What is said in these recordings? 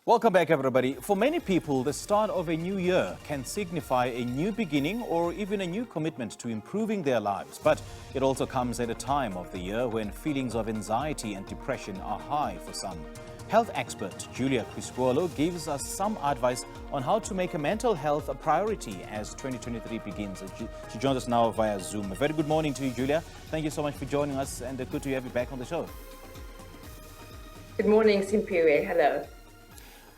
Welcome back, everybody. For many people, the start of a new year can signify a new beginning or even a new commitment to improving their lives. But it also comes at a time of the year when feelings of anxiety and depression are high for some. Health expert Guilia Criscuolo gives us some advice on how to make a mental health a priority as 2023 begins. She joins us now via Zoom. A very good morning to you, Guilia. Thank you so much for joining us, and good to have you back on the show. Good morning, Simpiwe. Hello.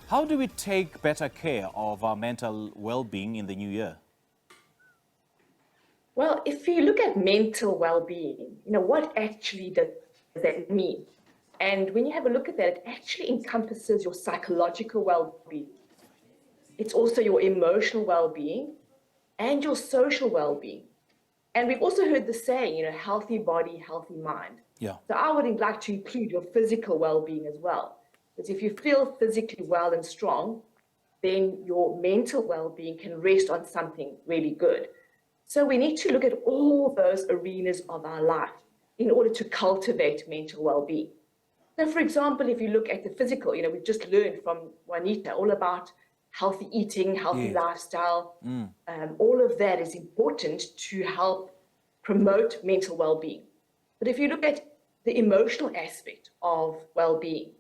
How do we take better care of our mental well-being in the new year? Well, if you look at mental well-being, what actually does that mean? And when you have a look at that, it actually encompasses your psychological well-being. It's also your emotional well-being and your social well-being. And we've also heard the saying, healthy body, healthy mind. Yeah. So I would like to include your physical well-being as well. Because if you feel physically well and strong, then your mental well-being can rest on something really good. So we need to look at all those arenas of our life in order to cultivate mental well-being. So for example, if you look at the physical, we've just learned from Juanita all about healthy eating, healthy lifestyle. All of that is important to help promote mental well-being. But if you look at the emotional aspect of well-being,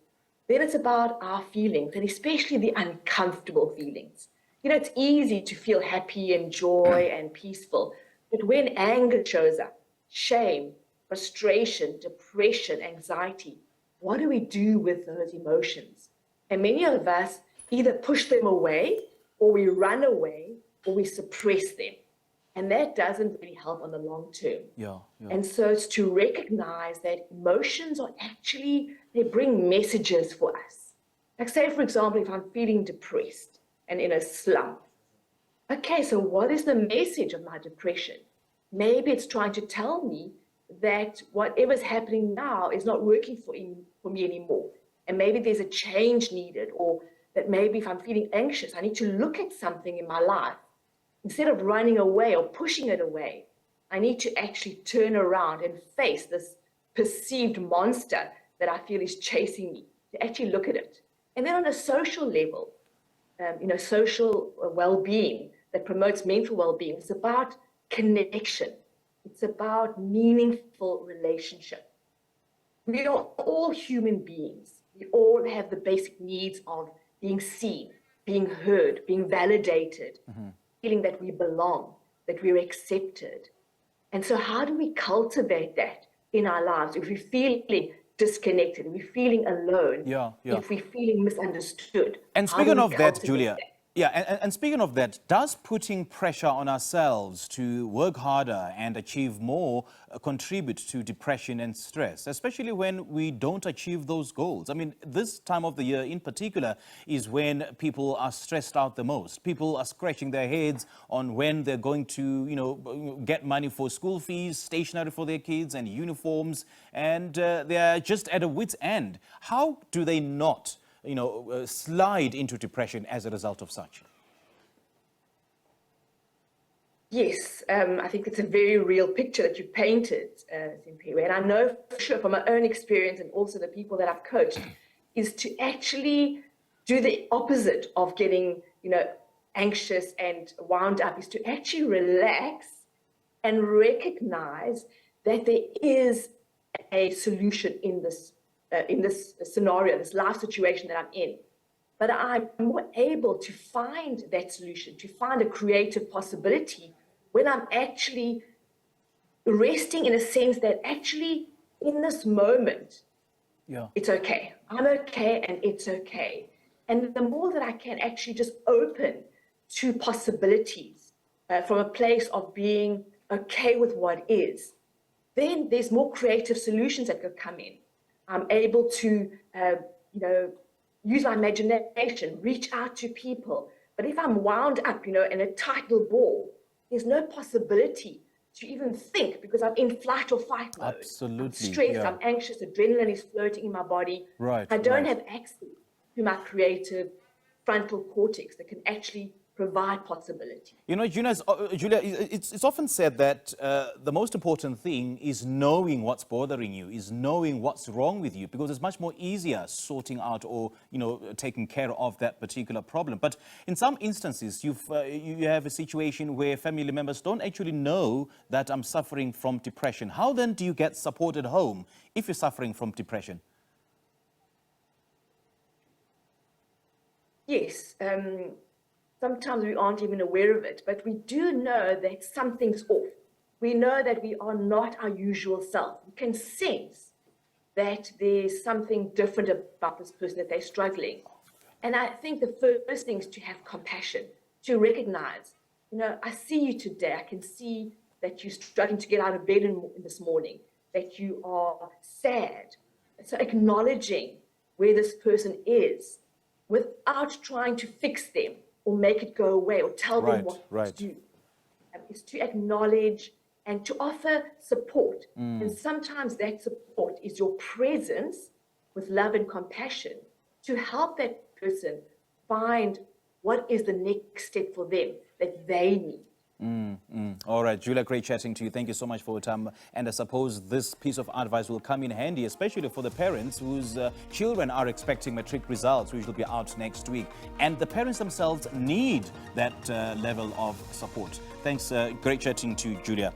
then it's about our feelings, and especially the uncomfortable feelings. It's easy to feel happy and joy and peaceful, but when anger shows up, shame, frustration, depression, anxiety, what do we do with those emotions? And many of us either push them away, or we run away, or we suppress them. And that doesn't really help on the long term. Yeah. And so it's to recognize that emotions are actually, they bring messages for us. Like say, for example, if I'm feeling depressed and in a slump, okay, so what is the message of my depression? Maybe it's trying to tell me that whatever's happening now is not working for me anymore. And maybe there's a change needed, or that maybe if I'm feeling anxious, I need to look at something in my life. Instead of running away or pushing it away, I need to actually turn around and face this perceived monster that I feel is chasing me, to actually look at it. And then on a social level, social well-being that promotes mental well-being, it's about connection. It's about meaningful relationship. We are all human beings. We all have the basic needs of being seen, being heard, being validated, feeling that we belong, that we're accepted. And so how do we cultivate that in our lives? If we're feeling disconnected, if we're feeling alone, if we're feeling misunderstood. And speaking of that, Guilia, and speaking of that, does putting pressure on ourselves to work harder and achieve more contribute to depression and stress, especially when we don't achieve those goals? I mean, this time of the year in particular is when people are stressed out the most. People are scratching their heads on when they're going to, get money for school fees, stationery for their kids and uniforms, and they're just at a wit's end. How do they not slide into depression as a result of such? Yes, I think it's a very real picture that you painted, Simpiwe. And I know for sure from my own experience and also the people that I've coached, is to actually do the opposite of getting, anxious and wound up, is to actually relax and recognize that there is a solution in this scenario, this life situation that I'm in. But I'm more able to find that solution, to find a creative possibility when I'm actually resting in a sense that actually in this moment, it's okay. I'm okay and it's okay. And the more that I can actually just open to possibilities from a place of being okay with what is, then there's more creative solutions that could come in. I'm able to, use my imagination, reach out to people. But if I'm wound up, in a tight little ball, there's no possibility to even think because I'm in flight or fight mode. Absolutely. I'm stressed, I'm anxious, adrenaline is floating in my body. Right. I don't have access to my creative frontal cortex that can actually provide possibility. You know, Julia, it's often said that the most important thing is knowing what's bothering you, is knowing what's wrong with you, because it's much more easier sorting out or, taking care of that particular problem. But in some instances, you have a situation where family members don't actually know that I'm suffering from depression. How then do you get support at home if you're suffering from depression? Yes. Sometimes we aren't even aware of it, but we do know that something's off. We know that we are not our usual self. We can sense that there's something different about this person, that they're struggling. And I think the first thing is to have compassion, to recognize, I see you today. I can see that you're struggling to get out of bed in this morning, that you are sad. So acknowledging where this person is without trying to fix them or make it go away or tell them what to do. Is to acknowledge and to offer support. And sometimes that support is your presence with love and compassion to help that person find what is the next step for them that they need. All right, Julia, great chatting to you. Thank you so much for your time. And I suppose this piece of advice will come in handy, especially for the parents whose children are expecting matric results, which will be out next week. And the parents themselves need that level of support. Thanks. Great chatting to you, Julia.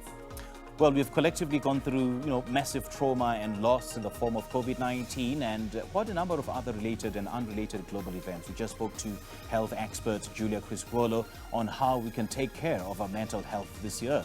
Well, we've collectively gone through, massive trauma and loss in the form of COVID-19 and quite a number of other related and unrelated global events. We just spoke to health expert Guilia Criscuolo on how we can take care of our mental health this year.